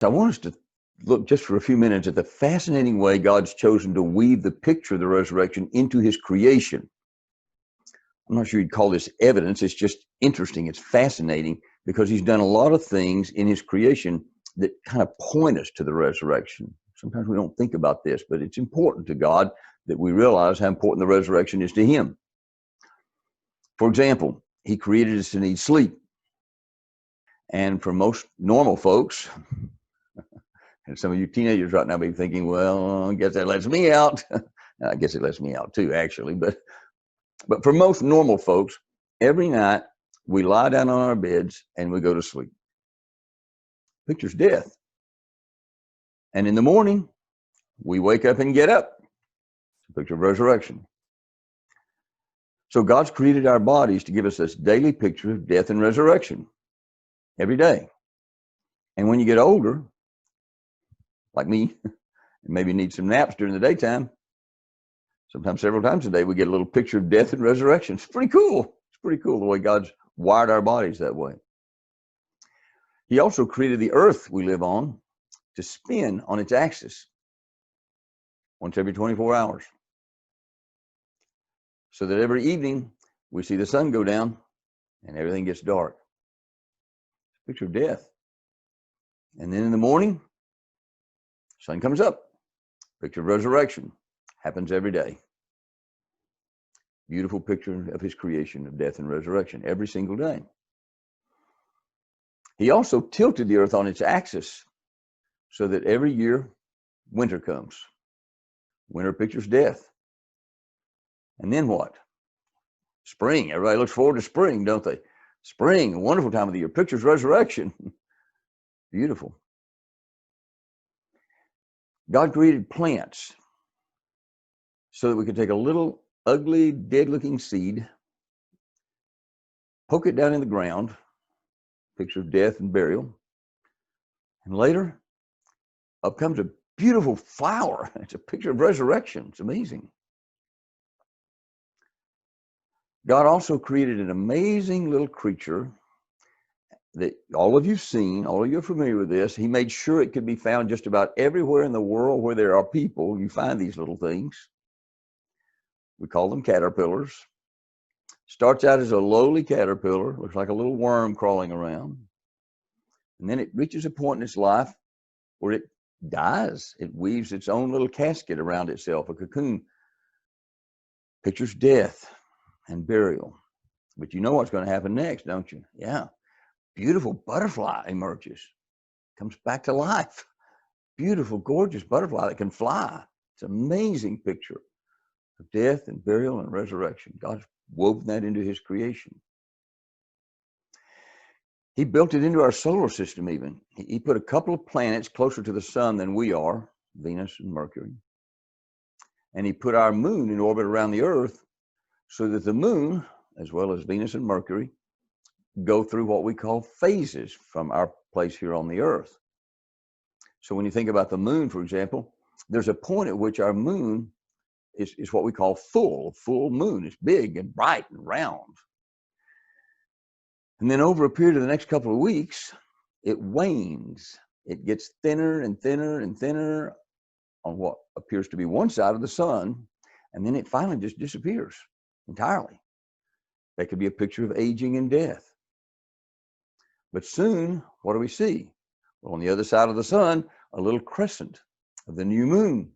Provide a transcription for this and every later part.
I want us to look just for a few minutes at the fascinating way God's chosen to weave the picture of the resurrection into his creation. I'm not sure you'd call this evidence. It's just interesting. It's fascinating because he's done a lot of things in his creation that kind of point us to the resurrection. Sometimes we don't think about this, but it's important to God that we realize how important the resurrection is to him. For example, he created us to need sleep. And for most normal folks, and some of you teenagers right now may be thinking, well, I guess that lets me out. I guess it lets me out too, actually. But for most normal folks, every night we lie down on our beds and we go to sleep. Picture's death. And in the morning, we wake up and get up. It's a picture of resurrection. So God's created our bodies to give us this daily picture of death and resurrection every day. And when you get older, like me, and maybe need some naps during the daytime, sometimes several times a day, we get a little picture of death and resurrection. It's pretty cool. It's pretty cool the way God's wired our bodies that way. He also created the earth we live on to spin on its axis once every 24 hours. So that every evening we see the sun go down and everything gets dark. Picture of death. And then in the morning, sun comes up. Picture of resurrection. Happens every day. Beautiful picture of his creation of death and resurrection every single day. He also tilted the earth on its axis so that every year winter comes. Winter pictures death. And then what? Spring. Everybody looks forward to spring, don't they? Spring, a wonderful time of the year. Pictures resurrection. Beautiful. God created plants so that we could take a little ugly, dead-looking seed, poke it down in the ground, picture of death and burial, and later up comes a beautiful flower. It's a picture of resurrection. It's amazing. God also created an amazing little creature that all of you've seen, all of you are familiar with this. He made sure it could be found just about everywhere in the world where there are people. You find these little things. We call them caterpillars. Starts out as a lowly caterpillar, looks like a little worm crawling around. And then it reaches a point in its life where it dies. It weaves its own little casket around itself, a cocoon. Pictures death and burial. But you know what's going to happen next, don't you? Yeah. Beautiful butterfly emerges, comes back to life. Beautiful, gorgeous butterfly that can fly. It's an amazing picture of death and burial and resurrection. God's woven that into his creation. He built it into our solar system even. He put a couple of planets closer to the sun than we are, Venus and Mercury. And he put our moon in orbit around the earth so that the moon, as well as Venus and Mercury, go through what we call phases from our place here on the earth. So when you think about the moon, for example, there's a point at which our moon is what we call full moon. It's big and bright and round. And then over a period of the next couple of weeks, it wanes. It gets thinner and thinner and thinner on what appears to be one side of the sun, and then it finally just disappears entirely. That could be a picture of aging and death. But soon, what do we see? Well, on the other side of the sun, a little crescent of the new moon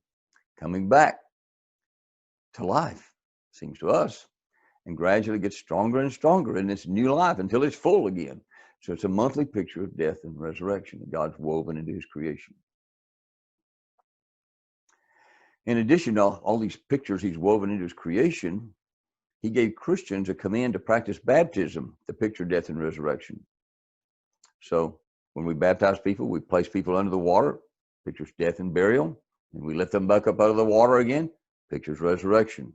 coming back to life, seems to us, and gradually gets stronger and stronger in this new life until it's full again. So it's a monthly picture of death and resurrection that God's woven into his creation. In addition to all these pictures he's woven into his creation, he gave Christians a command to practice baptism to picture death and resurrection. So when we baptize people, we place people under the water, pictures death and burial, and we lift them back up out of the water again, pictures resurrection.